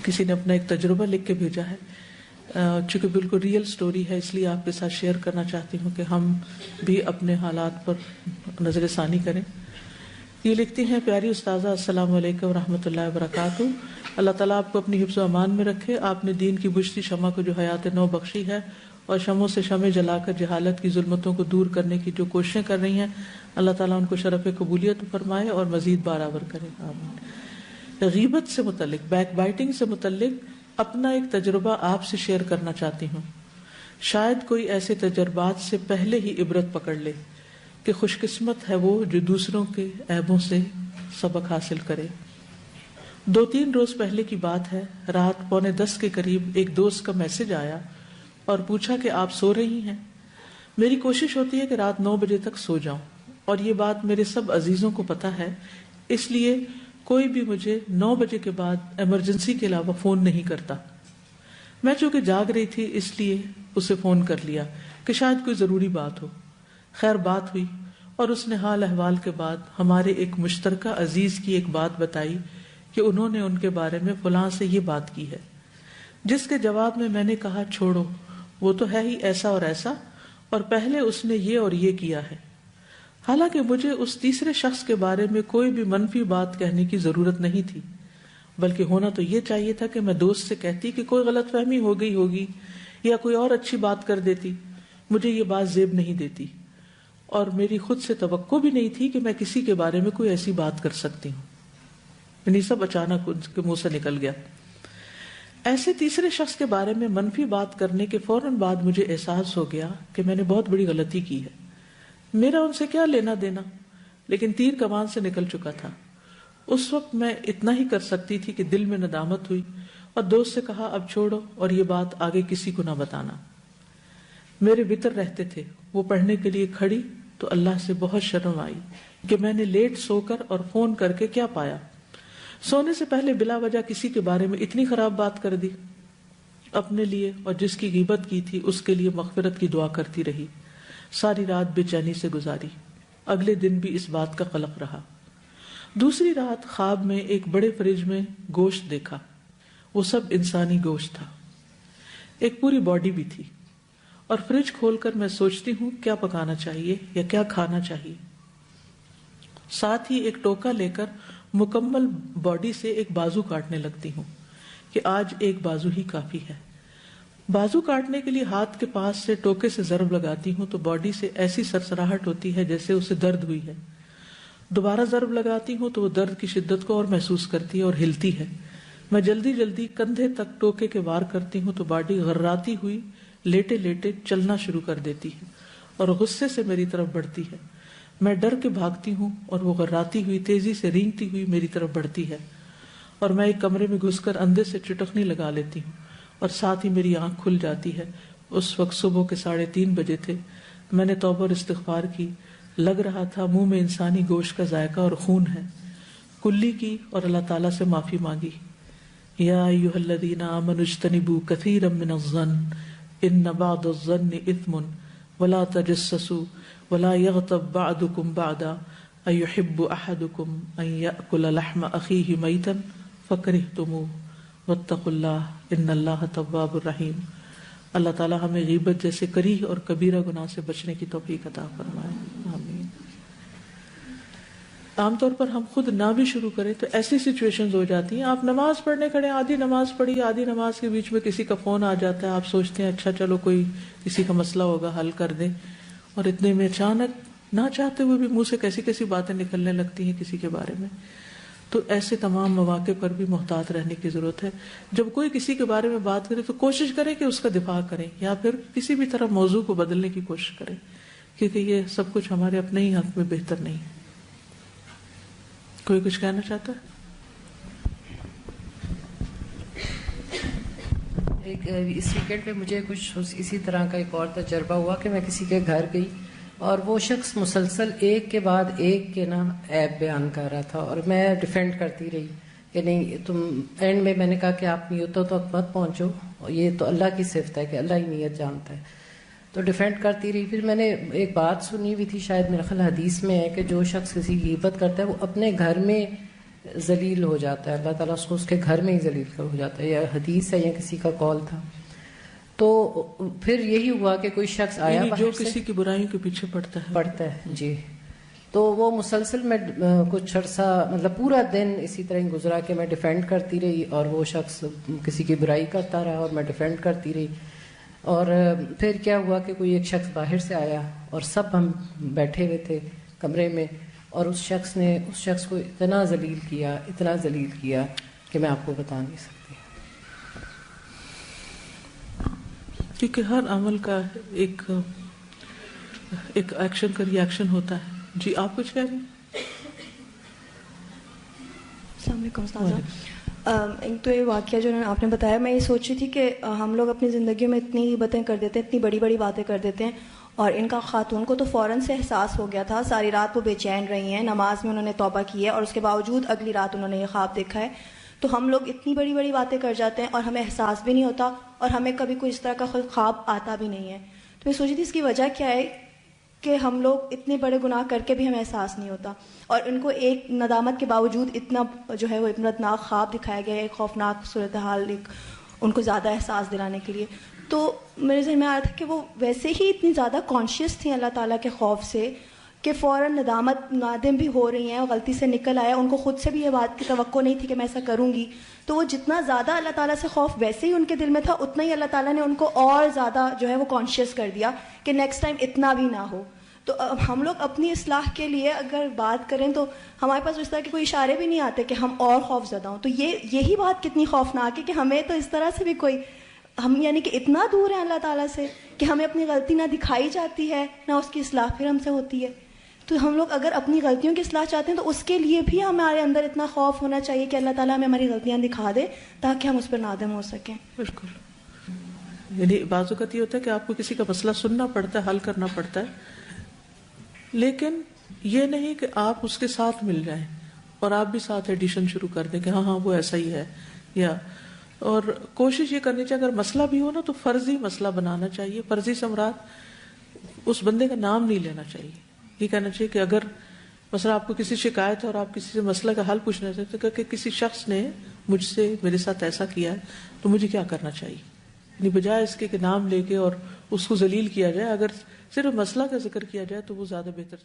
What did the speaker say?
کسی نے اپنا ایک تجربہ لکھ کے بھیجا ہے، چونکہ بالکل ریئل سٹوری ہے اس لیے آپ کے ساتھ شیئر کرنا چاہتی ہوں کہ ہم بھی اپنے حالات پر نظر ثانی کریں۔ یہ لکھتی ہیں، پیاری استاذہ السلام علیکم ورحمۃ اللہ وبرکاتہ، اللہ تعالیٰ آپ کو اپنی حفظ و امان میں رکھے۔ آپ نے دین کی بجھتی شمع کو جو حیات نو بخشی ہے اور شمعوں سے شمع جلا کر جہالت کی ظلمتوں کو دور کرنے کی جو کوششیں کر رہی ہیں، اللہ تعالیٰ ان کو شرف قبولیت فرمائے اور مزید برابر کرے، آمین۔ غیبت سے متعلق، بیک بائٹنگ سے متعلق اپنا ایک تجربہ آپ سے شیئر کرنا چاہتی ہوں۔ شاید کوئی ایسے تجربات سے پہلے ہی عبرت پکڑ لے کہ خوش قسمت ہے وہ جو دوسروں کے عیبوں سے سبق حاصل کرے۔ 2-3 روز پہلے کی بات ہے، رات 9:45 کے قریب ایک دوست کا میسج آیا اور پوچھا کہ آپ سو رہی ہیں؟ میری کوشش ہوتی ہے کہ رات 9 بجے تک سو جاؤں، اور یہ بات میرے سب عزیزوں کو پتہ ہے، اس لیے کوئی بھی مجھے 9 بجے کے بعد ایمرجنسی کے علاوہ فون نہیں کرتا۔ میں چونکہ جاگ رہی تھی اس لیے اسے فون کر لیا کہ شاید کوئی ضروری بات ہو۔ خیر بات ہوئی اور اس نے حال احوال کے بعد ہمارے ایک مشترکہ عزیز کی ایک بات بتائی کہ انہوں نے ان کے بارے میں فلاں سے یہ بات کی ہے، جس کے جواب میں نے کہا چھوڑو، وہ تو ہے ہی ایسا اور ایسا، اور پہلے اس نے یہ اور یہ کیا ہے۔ حالانکہ مجھے اس تیسرے شخص کے بارے میں کوئی بھی منفی بات کہنے کی ضرورت نہیں تھی، بلکہ ہونا تو یہ چاہیے تھا کہ میں دوست سے کہتی کہ کوئی غلط فہمی ہو گئی ہوگی یا کوئی اور اچھی بات کر دیتی۔ مجھے یہ بات زیب نہیں دیتی اور میری خود سے توقع بھی نہیں تھی کہ میں کسی کے بارے میں کوئی ایسی بات کر سکتی ہوں، یعنی سب اچانک ان کے منہ سے نکل گیا۔ ایسے تیسرے شخص کے بارے میں منفی بات کرنے کے فوراً بعد مجھے احساس ہو گیا کہ میں نے بہت بڑی غلطی کی ہے۔ میرا ان سے کیا لینا دینا، لیکن تیر کمان سے نکل چکا تھا۔ اس وقت میں اتنا ہی کر سکتی تھی کہ دل میں ندامت ہوئی اور دوست سے کہا اب چھوڑو اور یہ بات آگے کسی کو نہ بتانا۔ میرے بطر رہتے تھے، وہ پڑھنے کے لیے کھڑی تو اللہ سے بہت شرم آئی کہ میں نے لیٹ سو کر اور فون کر کے کیا پایا، سونے سے پہلے بلا وجہ کسی کے بارے میں اتنی خراب بات کر دی۔ اپنے لیے اور جس کی غیبت کی تھی اس کے لیے مغفرت کی دعا کرتی رہی، ساری رات بے چینی سے گزاری، اگلے دن بھی اس بات کا قلق رہا۔ دوسری رات خواب میں ایک بڑے فریج میں گوشت دیکھا، وہ سب انسانی گوشت تھا، ایک پوری باڈی بھی تھی، اور فریج کھول کر میں سوچتی ہوں کیا پکانا چاہیے یا کیا کھانا چاہیے۔ ساتھ ہی ایک ٹوکا لے کر مکمل باڈی سے ایک بازو کاٹنے لگتی ہوں کہ آج ایک بازو ہی کافی ہے۔ بازو کاٹنے کے لیے ہاتھ کے پاس سے ٹوکے سے ضرب لگاتی ہوں تو باڈی سے ایسی سرسراہٹ ہوتی ہے جیسے اسے درد ہوئی ہے۔ دوبارہ ضرب لگاتی ہوں تو وہ درد کی شدت کو اور محسوس کرتی ہے اور ہلتی ہے۔ میں جلدی جلدی کندھے تک ٹوکے کے وار کرتی ہوں تو باڈی غراتی ہوئی لیٹے لیٹے چلنا شروع کر دیتی ہے اور غصے سے میری طرف بڑھتی ہے۔ میں ڈر کے بھاگتی ہوں اور وہ غراتی ہوئی تیزی سے رینگتی ہوئی میری طرف بڑھتی ہے، اور میں ایک کمرے میں گھس کر اندھے سے چٹکنی لگا لیتی ہوں اور ساتھ ہی میری آنکھ کھل جاتی ہے۔ اس وقت صبح کے 3:30 بجے تھے۔ میں نے توبہ اور استغفار کی، لگ رہا تھا منہ میں انسانی گوشت کا ذائقہ اور خون ہے، کلی کی اور اللہ تعالیٰ سے معافی مانگی۔ یا ایھا الذین آمنوا اجتنبوا کثیرا من الظن ان بعض الظن اثم ولا تجسسوا ولا یغتب بعضکم بعضا ایحب احدکم ان یأکل لحم اخیہ میتا فکرہتموہ واتقوا اللہ ان اللہ تواب الرحیم۔ اللہ تعالیٰ ہمیں غیبت جیسے کریہ اور کبیرہ گناہ سے بچنے کی توفیق عطا فرمائے، آمین۔ عام طور پر ہم خود نہ بھی شروع کریں تو ایسی سچویشنز ہو جاتی ہیں، آپ نماز پڑھنے کھڑے، آدھی نماز پڑھی، آدھی نماز کے بیچ میں کسی کا فون آ جاتا ہے، آپ سوچتے ہیں اچھا چلو کوئی کسی کا مسئلہ ہوگا حل کر دیں، اور اتنے میں اچانک نہ چاہتے ہوئے بھی منہ سے کیسی کیسی باتیں نکلنے لگتی ہیں کسی کے بارے میں۔ تو ایسے تمام مواقع پر بھی محتاط رہنے کی ضرورت ہے۔ جب کوئی کسی کے بارے میں بات کرے تو کوشش کریں کہ اس کا دفاع کریں یا پھر کسی بھی طرح موضوع کو بدلنے کی کوشش کریں، کیونکہ یہ سب کچھ ہمارے اپنے ہی حق میں بہتر نہیں ہے۔ کوئی کچھ کہنا چاہتا ہے؟ اس ویکینڈ پہ مجھے کچھ اسی طرح کا ایک اور تجربہ ہوا کہ میں کسی کے گھر گئی اور وہ شخص مسلسل ایک کے بعد ایک کے عیب بیان کر رہا تھا، اور میں ڈیفینڈ کرتی رہی کہ نہیں تم، اینڈ میں نے کہا کہ آپ نیتوں تک مت پہنچو، یہ تو اللہ کی صفت ہے کہ اللہ ہی نیت جانتا ہے، تو ڈیفینڈ کرتی رہی۔ پھر میں نے ایک بات سنی ہوئی تھی، شاید میرا خیال حدیث میں ہے کہ جو شخص کسی کی غیبت کرتا ہے وہ اپنے گھر میں ذلیل ہو جاتا ہے, اللہ تعالیٰ اس کو اس کے گھر میں ہی ذلیل ہو جاتا ہے, یا حدیث ہے یا کسی کا قول تھا. تو پھر یہی ہوا کہ کوئی شخص آیا جو کسی کی برائیوں کے پیچھے پڑتا ہے جی. تو وہ مسلسل میں کچھ عرصہ مطلب پورا دن اسی طرح ہی گزرا کہ میں ڈیفینڈ کرتی رہی, اور وہ شخص کسی کی برائی کرتا رہا اور میں ڈیفینڈ کرتی رہی. اور پھر کیا ہوا کہ کوئی ایک شخص باہر سے آیا اور سب ہم بیٹھے ہوئے تھے کمرے میں, اور اس شخص کو اتنا ذلیل کیا کہ میں آپ کو بتا نہیں سکتی. کیونکہ ہر عمل کا ایک ایکشن کا ری ایکشن ہوتا ہے. جی آپ کچھ کہہ رہے ہیں؟ السلام علیکم استاذہ. ایک تو یہ واقعہ جو آپ نے بتایا, میں یہ سوچ رہی تھی کہ ہم لوگ اپنی زندگیوں میں اتنی باتیں کر دیتے ہیں, اتنی بڑی بڑی باتیں کر دیتے ہیں, اور ان کا خاتون کو تو فوراً سے احساس ہو گیا تھا. ساری رات وہ بے چین رہی ہیں, نماز میں انہوں نے توبہ کی ہے, اور اس کے باوجود اگلی رات انہوں نے یہ خواب دیکھا ہے. تو ہم لوگ اتنی بڑی بڑی باتیں کر جاتے ہیں اور ہمیں احساس بھی نہیں ہوتا, اور ہمیں کبھی کوئی اس طرح کا خواب آتا بھی نہیں ہے. تو میں سوچی تھی اس کی وجہ کیا ہے کہ ہم لوگ اتنے بڑے گناہ کر کے بھی ہمیں احساس نہیں ہوتا, اور ان کو ایک ندامت کے باوجود اتنا جو ہے وہ عبرتناک خواب دکھایا گیا ہے, ایک خوفناک صورتحال ان کو زیادہ احساس دلانے کے لیے. تو میرے ذہن میں آیا تھا کہ وہ ویسے ہی اتنی زیادہ کانشیس تھیں اللہ تعالیٰ کے خوف سے کہ فوراً نادم بھی ہو رہی ہیں, اور غلطی سے نکل آیا, ان کو خود سے بھی یہ بات کی توقع نہیں تھی کہ میں ایسا کروں گی. تو وہ جتنا زیادہ اللہ تعالیٰ سے خوف ویسے ہی ان کے دل میں تھا, اتنا ہی اللہ تعالیٰ نے ان کو اور زیادہ جو ہے وہ کانشیس کر دیا کہ نیکسٹ ٹائم اتنا بھی نہ ہو. تو ہم لوگ اپنی اصلاح کے لیے اگر بات کریں تو ہمارے پاس اس طرح کے کوئی اشارے بھی نہیں آتے کہ ہم اور خوف زدہ ہوں. تو یہی بات کتنی خوفناک ہے کہ ہمیں تو اس طرح سے بھی کوئی, ہم یعنی کہ اتنا دور ہیں اللہ تعالیٰ سے کہ ہمیں اپنی غلطی نہ دکھائی جاتی ہے, نہ اس کی اصلاح پھر ہم سے ہوتی ہے. تو ہم لوگ اگر اپنی غلطیوں کی اصلاح چاہتے ہیں تو اس کے لیے بھی ہمارے اندر اتنا خوف ہونا چاہیے کہ اللہ تعالیٰ ہمیں ہماری غلطیاں دکھا دے تاکہ ہم اس پر نادم ہو سکیں. بالکل. یعنی بعض اوقات یہ ہوتا ہے کہ آپ کو کسی کا مسئلہ سننا پڑتا ہے, حل کرنا پڑتا ہے, لیکن یہ نہیں کہ آپ اس کے ساتھ مل جائیں اور آپ بھی ساتھ ایڈیشن شروع کر دیں کہ ہاں وہ ایسا ہی ہے. یا اور کوشش یہ کرنی چاہیے اگر مسئلہ بھی ہو نا تو فرضی مسئلہ بنانا چاہیے. فرضی سے مراد اس بندے کا نام نہیں لینا چاہیے. یہ کہنا چاہیے کہ اگر مثلا آپ کو کسی شکایت ہے اور آپ کسی سے مسئلہ کا حل پوچھنا چاہتے ہیں کہ کسی شخص نے مجھ سے میرے ساتھ ایسا کیا ہے تو مجھے کیا کرنا چاہیے, یعنی بجائے اس کے کہ نام لے کے اور اس کو ذلیل کیا جائے, اگر صرف مسئلہ کا ذکر کیا جائے تو وہ زیادہ بہتر.